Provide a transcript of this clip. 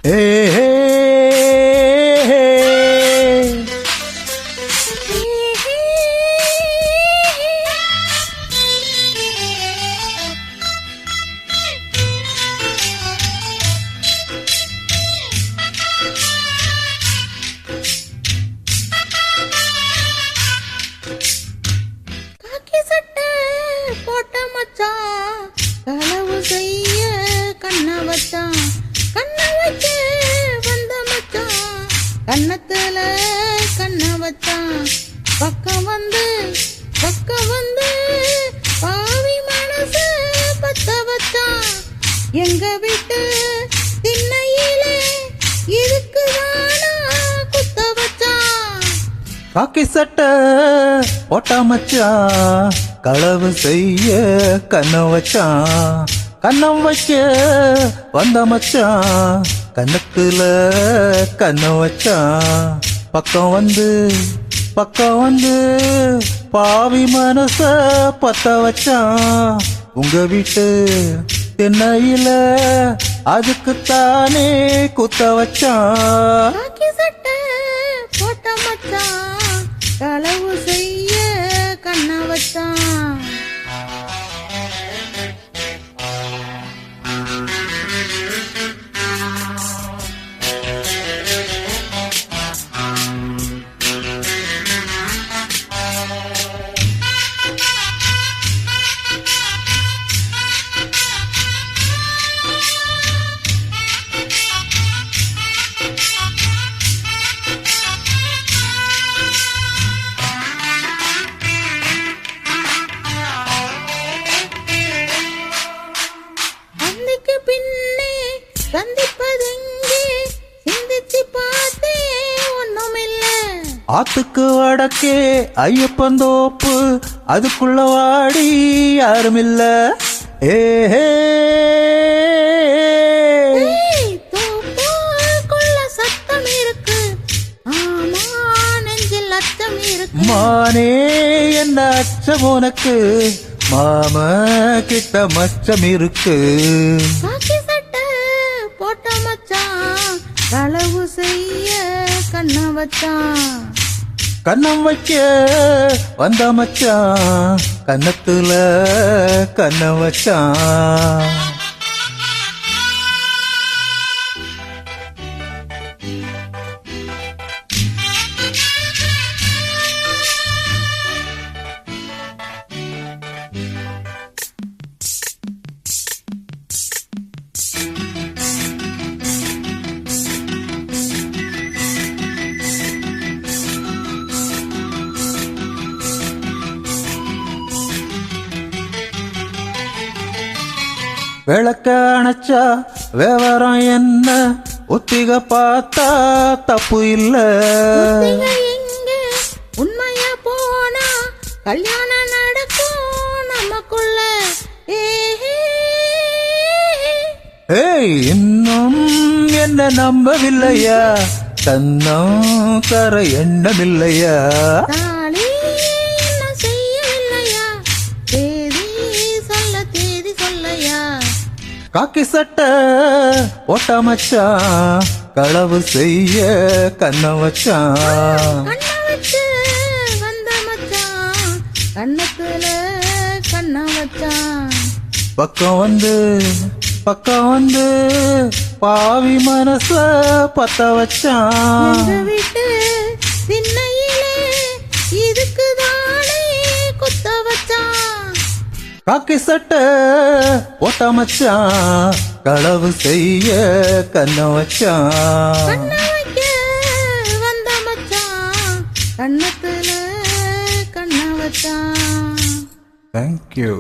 Hey, hey, hey. காக்கி சட்டை போட்ட மச்சான் களவு செய்ய கண்ண வச்சான் கண்ண வைக்க வந்த மச்சான் கண்ணத்துல கண்ண வச்சான் பக்கம் வந்து பாவி மனச பத்த வச்சான் எங்க வீட்டு திண்ணையிலே இதுக்குதானா குத்த வச்சான் காக்கி சட்டை போட்டா மச்சான் களவு செய்ய கண்ணம் வச்சான் கண்ணம் வைக்க வந்த மச்சான் கண்ணத்துல கண்ணம் வச்சான் பக்கம் வந்து பாவி மனச பத்த வச்சான் உங்க வீட்டு தென்னையில அதுக்குத்தானே குத்த வச்சான் காக்கி சட்டை போட்ட மச்சான் களவு செய்ய கண்ண வச்சான் அன்னைக்கு பின்னே சந்திப்பதெங்கே சிந்திச்சு பார்த்தே ஒண்ணுமில்ல ஆத்துக்கு வடக்கே ஐயப்பந்தோப்பு அதுக்குள்ள வாடி யாருமில்ல ஏஹே தோப்புக்குள்ள சத்தம் இருக்கு ஆமா நெஞ்சில் அச்சம் இருக்கு மானே என்ன அச்சம் உனக்கு மாம கிட்ட மச்சம் இருக்கு காக்கி சட்டை போட்ட மச்சான் களவு செய்ய கண்ண வச்சான் கண்ணம் வைக்க வந்த மச்சான் கண்ணத்துல கண்ணம் வச்சான் விளக்க அணைச்சா விவரம் என்ன ஒத்திக பார்த்தா தப்பு இல்ல ஒத்திகை எங்க உண்மையா போனா கல்யாணம் நடக்கும் நமக்குள்ள ஏஹே. ஏய் இன்னும் என்ன நம்பவில்லையா தன்னம் தர எண்ணமில்லையா தாலி என்ன செய்யவில்லையா தேதி சொல்லையா காக்கி சட்டை போட்டா மச்சான் களவு செய்ய கண்ணம் வச்சான் கண்ண வச்சு வந்த மச்சான் கண்ணத்துல கண்ண வச்சான் பக்கம் வந்து பாவி மனச பத்த வச்சான் எங்க வீட்டு திண்ணையிலே இதுக்குதானே குத்த வச்சான் காக்கி சட்டை போட்டா மச்சான் களவு செய்ய கண்ணம் வச்சான் கண்ண வைக்க வந்த மச்சான் கண்ணத்துல கண்ண வச்சான் தேங்க்யூ.